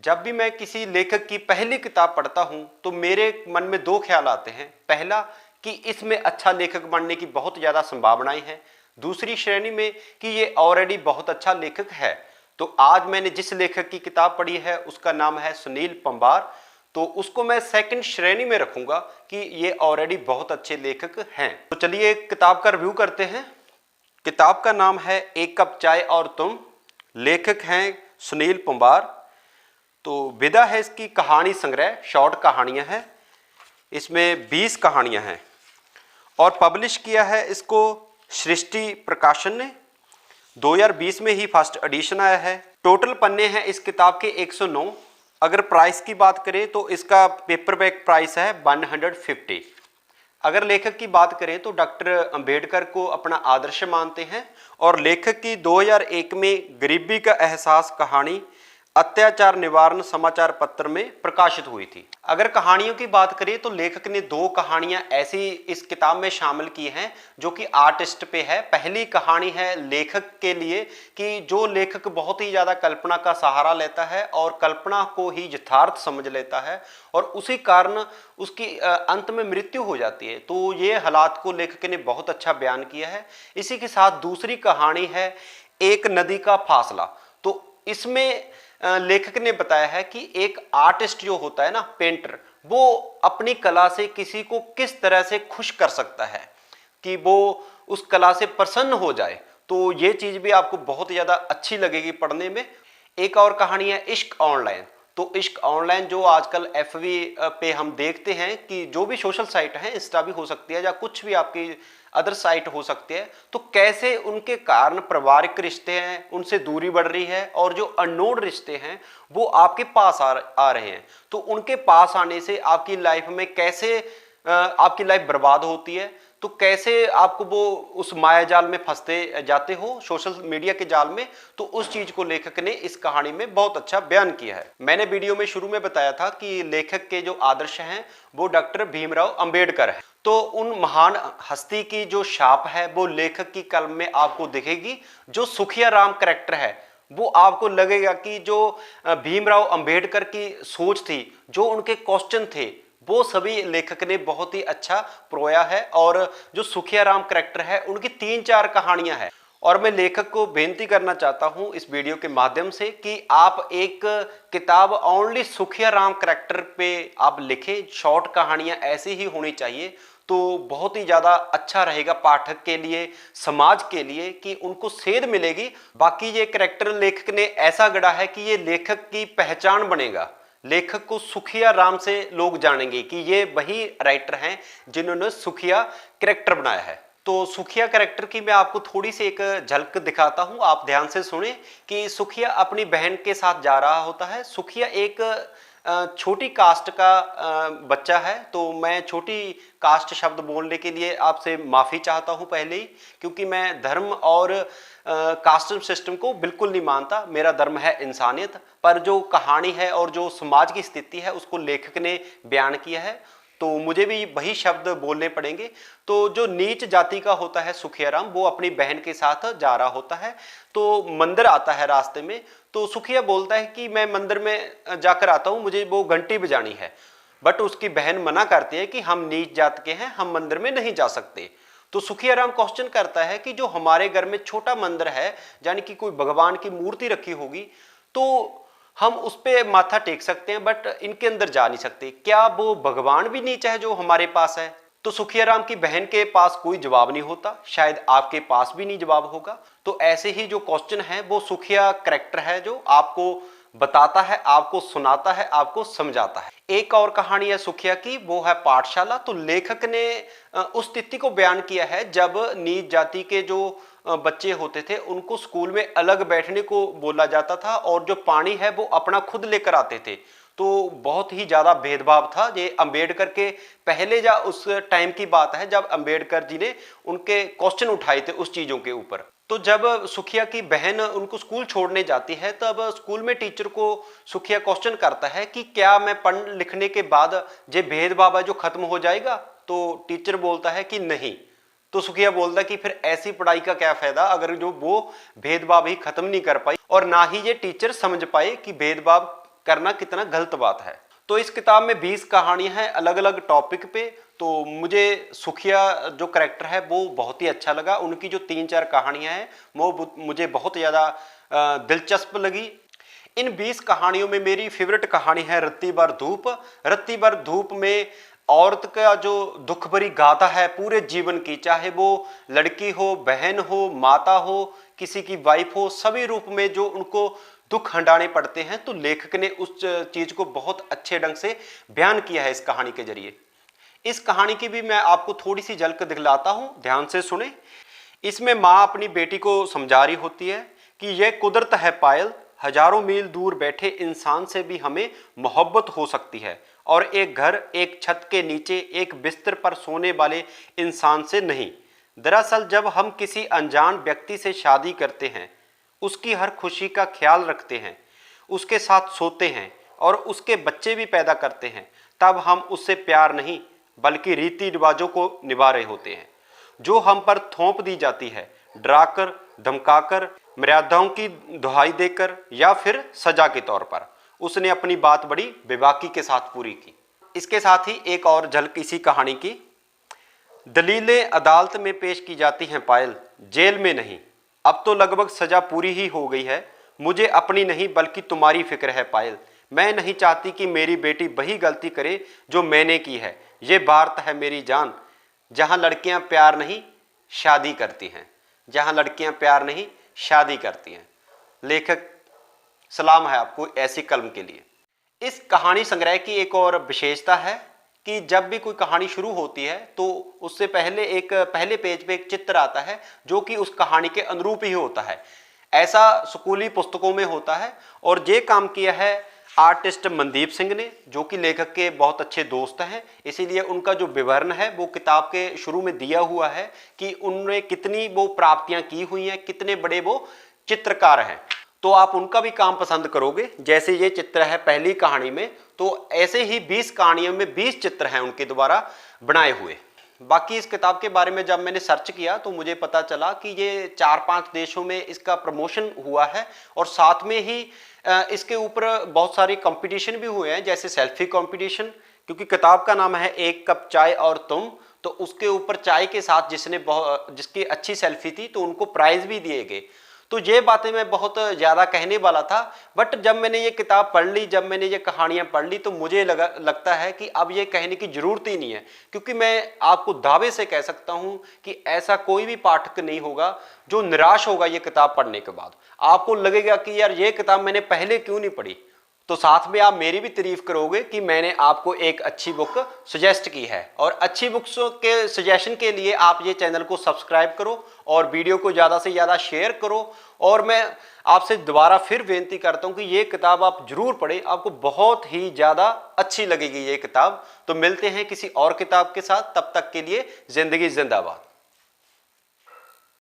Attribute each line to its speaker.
Speaker 1: जब भी मैं किसी लेखक की पहली किताब पढ़ता हूं तो मेरे मन में दो ख्याल आते हैं। पहला कि इसमें अच्छा लेखक बनने की बहुत ज़्यादा संभावनाएं हैं। दूसरी श्रेणी में कि ये ऑलरेडी बहुत अच्छा लेखक है। तो आज मैंने जिस लेखक की किताब पढ़ी है उसका नाम है सुनील पंबार। तो उसको मैं सेकंड श्रेणी में रखूंगा कि ये ऑलरेडी बहुत अच्छे लेखक हैं। तो चलिए किताब का रिव्यू करते हैं। किताब का नाम है एक कप चाय और तुम। लेखक हैं सुनील पंबार। तो विधा है इसकी कहानी संग्रह, शॉर्ट कहानियां हैं। इसमें 20 कहानियां हैं और पब्लिश किया है इसको सृष्टि प्रकाशन ने। 2020 में ही फर्स्ट एडिशन आया है। टोटल पन्ने हैं इस किताब के 109। अगर प्राइस की बात करें तो इसका पेपरबैक प्राइस है 150। अगर लेखक की बात करें तो डॉक्टर अंबेडकर को अपना आदर्श मानते हैं और लेखक की 2001 में गरीबी का एहसास कहानी अत्याचार निवारण समाचार पत्र में प्रकाशित हुई थी। अगर कहानियों की बात करें तो लेखक ने 2 कहानियां ऐसी इस किताब में शामिल की हैं जो कि आर्टिस्ट पे है। पहली कहानी है लेखक के लिए कि जो लेखक बहुत ही ज्यादा कल्पना का सहारा लेता है और कल्पना को ही यथार्थ समझ लेता है और उसी कारण उसकी अंत में मृत्यु हो जाती है। तो ये हालात को लेखक ने बहुत अच्छा बयान किया है। इसी के साथ दूसरी कहानी है एक नदी का फासला। तो इसमें लेखक ने बताया है कि एक आर्टिस्ट जो होता है ना, पेंटर, वो अपनी कला से किसी को किस तरह से खुश कर सकता है कि वो उस कला से प्रसन्न हो जाए। तो ये चीज भी आपको बहुत ज्यादा अच्छी लगेगी पढ़ने में। एक और कहानी है इश्क ऑनलाइन। तो इश्क ऑनलाइन जो आजकल एफबी पे हम देखते हैं कि जो भी सोशल साइट है, इंस्टा भी हो सकती है या कुछ भी आपकी अदर साइट हो सकती है, तो कैसे उनके कारण पारिवारिक रिश्ते हैं उनसे दूरी बढ़ रही है और जो अननोन रिश्ते हैं वो आपके पास आ रहे हैं। तो उनके पास आने से आपकी लाइफ में कैसे आपकी लाइफ बर्बाद होती है, तो कैसे आपको वो उस माया जाल में फंसते जाते हो सोशल मीडिया के जाल में। तो उस चीज को लेखक ने इस कहानी में बहुत अच्छा बयान किया है। मैंने वीडियो में शुरू में बताया था कि लेखक के जो आदर्श हैं वो डॉक्टर भीमराव अंबेडकर है। तो उन महान हस्ती की जो छाप है वो लेखक की कलम में आपको दिखेगी। जो सुखिया राम कैरेक्टर है वो आपको लगेगा कि जो भीमराव अंबेडकर की सोच थी, जो उनके क्वेश्चन थे, वो सभी लेखक ने बहुत ही अच्छा परोया है। और जो सुखिया राम कैरेक्टर है उनकी 3-4 कहानियां हैं। और मैं लेखक को बेनती करना चाहता हूं इस वीडियो के माध्यम से कि आप एक किताब ओनली सुखिया राम कैरेक्टर पे आप लिखें। शॉर्ट कहानियां ऐसी ही होनी चाहिए तो बहुत ही ज्यादा अच्छा रहेगा पाठक के लिए, समाज के लिए, कि उनको सेध मिलेगी। बाकी ये कैरेक्टर लेखक ने ऐसा गढ़ा है कि ये लेखक की पहचान बनेगा। लेखक को सुखिया राम से लोग जानेंगे कि ये वही राइटर हैं जिन्होंने सुखिया कैरेक्टर बनाया है। तो सुखिया कैरेक्टर की मैं आपको थोड़ी सी एक झलक दिखाता हूं, आप ध्यान से सुने। कि सुखिया अपनी बहन के साथ जा रहा होता है। सुखिया एक छोटी कास्ट का बच्चा है। तो मैं छोटी कास्ट शब्द बोलने के लिए आपसे माफी चाहता हूं पहले ही, क्योंकि मैं धर्म और कास्ट सिस्टम को बिल्कुल नहीं मानता। मेरा धर्म है इंसानियत। पर जो कहानी है और जो समाज की स्थिति है उसको लेखक ने बयान किया है तो मुझे भी वही शब्द बोलने पड़ेंगे। तो जो नीच जाति का होता है सुखियाराम, वो अपनी बहन के साथ जा रहा होता है। तो मंदिर आता है रास्ते में। तो सुखिया बोलता है कि मैं मंदिर में जाकर आता हूं, मुझे वो घंटी बजानी है। बट उसकी बहन मना करती है कि हम नीच जात के हैं, हम मंदिर में नहीं जा सकते। तो सुखियाराम क्वेश्चन करता है कि जो हमारे घर में छोटा मंदिर है, यानी कि कोई भगवान की मूर्ति रखी होगी, तो हम उस पे माथा टेक सकते हैं बट इनके अंदर जा नहीं सकते। क्या वो भगवान भी नीच है जो हमारे पास है? तो सुखियाराम की बहन के पास कोई जवाब नहीं होता, शायद आपके पास भी नहीं जवाब होगा। तो ऐसे ही जो क्वेश्चन है वो सुखिया कैरेक्टर है जो आपको बताता है, आपको सुनाता है, आपको समझाता है। एक और कहानी है सुखिया की, वो है पाठशाला। तो लेखक ने उस स्थिति को बयान किया है जब नीच जाति के जो बच्चे होते थे उनको स्कूल में अलग बैठने को बोला जाता था और जो पानी है वो अपना खुद लेकर आते थे। तो बहुत ही ज्यादा भेदभाव था। ये अंबेडकर के पहले या उस टाइम की बात है जब अंबेडकर जी ने उनके क्वेश्चन उठाए थे उस चीजों के ऊपर। तो जब सुखिया की बहन उनको स्कूल छोड़ने जाती है तब स्कूल में टीचर को सुखिया क्वेश्चन करता है कि क्या मैं पढ़ लिखने के बाद ये भेदभाव है जो खत्म हो जाएगा? तो टीचर बोलता है कि नहीं। तो सुखिया बोलता है कि फिर ऐसी पढ़ाई का क्या फायदा अगर जो वो भेदभाव ही खत्म नहीं कर पाई और ना ही ये टीचर समझ पाए कि भेदभाव करना कितना गलत बात है। तो इस किताब में 20 कहानियां हैं अलग अलग टॉपिक पे। तो मुझे सुखिया जो करैक्टर है वो बहुत ही अच्छा लगा। उनकी जो 3-4 कहानियां हैं वो मुझे बहुत ज़्यादा दिलचस्प लगी। इन 20 कहानियों में मेरी फेवरेट कहानी है रत्ती भर धूप। रत्ती भर धूप में औरत का जो दुख भरी गाथा है पूरे जीवन की, चाहे वो लड़की हो, बहन हो, माता हो, किसी की वाइफ हो, सभी रूप में जो उनको दुख हंडाने पड़ते हैं, तो लेखक ने उस चीज को बहुत अच्छे ढंग से बयान किया है इस कहानी के जरिए। इस कहानी की भी मैं आपको थोड़ी सी झलक दिखलाता हूं, ध्यान से सुने। इसमें माँ अपनी बेटी को समझा रही होती है कि यह कुदरत है पायल, हजारों मील दूर बैठे इंसान से भी हमें मोहब्बत हो सकती है, और एक घर, एक छत के नीचे एक बिस्तर पर सोने वाले इंसान से नहीं। दरअसल जब हम किसी अनजान व्यक्ति से शादी करते हैं, उसकी हर खुशी का ख्याल रखते हैं, उसके साथ सोते हैं और उसके बच्चे भी पैदा करते हैं, तब हम उससे प्यार नहीं बल्कि रीति रिवाजों को निभा रहे होते हैं जो हम पर थोप दी जाती है, डराकर, धमकाकर, मर्यादाओं की दुहाई देकर या फिर सजा के तौर पर। उसने अपनी बात बड़ी बेबाकी के साथ पूरी की। इसके साथ ही एक और झलक इसी कहानी की। दलीलें अदालत में पेश की जाती हैं पायल, जेल में नहीं। अब तो लगभग सजा पूरी ही हो गई है। मुझे अपनी नहीं बल्कि तुम्हारी फिक्र है पायल। मैं नहीं चाहती कि मेरी बेटी वही गलती करे जो मैंने की है। ये भारत है मेरी जान, जहां लड़कियां प्यार नहीं शादी करती हैं। जहां लड़कियां प्यार नहीं शादी करती हैं। लेखक सलाम है आपको ऐसी कलम के लिए। इस कहानी संग्रह की एक और विशेषता है कि जब भी कोई कहानी शुरू होती है तो उससे पहले पेज पे एक चित्र आता है जो कि उस कहानी के अनुरूप ही होता है। ऐसा स्कूली पुस्तकों में होता है और ये काम किया है आर्टिस्ट मनदीप सिंह ने, जो कि लेखक के बहुत अच्छे दोस्त हैं। इसीलिए उनका जो विवरण है वो किताब के शुरू में दिया हुआ है कि उन्होंने कितनी वो प्राप्तियां की हुई हैं, कितने बड़े वो चित्रकार हैं। तो आप उनका भी काम पसंद करोगे। जैसे ये चित्र है पहली कहानी में, तो ऐसे ही 20 कहानियों में 20 चित्र हैं उनके द्वारा बनाए हुए। बाकी इस किताब के बारे में जब मैंने सर्च किया तो मुझे पता चला कि ये 4-5 देशों में इसका प्रमोशन हुआ है और साथ में ही इसके ऊपर बहुत सारे कंपटीशन भी हुए हैं, जैसे सेल्फी कंपटीशन, क्योंकि किताब का नाम है एक कप चाय और तुम। तो उसके ऊपर चाय के साथ जिसकी अच्छी सेल्फी थी तो उनको प्राइज भी दिए गए। तो ये बातें मैं बहुत ज़्यादा कहने वाला था, बट जब मैंने ये किताब पढ़ ली, जब मैंने ये कहानियाँ पढ़ ली, तो मुझे लगता है कि अब ये कहने की ज़रूरत ही नहीं है। क्योंकि मैं आपको दावे से कह सकता हूँ कि ऐसा कोई भी पाठक नहीं होगा जो निराश होगा ये किताब पढ़ने के बाद। आपको लगेगा कि यार ये किताब मैंने पहले क्यों नहीं पढ़ी। तो साथ में आप मेरी भी तारीफ करोगे कि मैंने आपको एक अच्छी बुक सजेस्ट की है। और अच्छी बुक्स के सजेशन के लिए आप ये चैनल को सब्सक्राइब करो और वीडियो को ज़्यादा से ज़्यादा शेयर करो। और मैं आपसे दोबारा फिर बेनती करता हूँ कि ये किताब आप जरूर पढ़ें, आपको बहुत ही ज़्यादा अच्छी लगेगी ये किताब। तो मिलते हैं किसी और किताब के साथ, तब तक के लिए जिंदगी जिंदाबाद।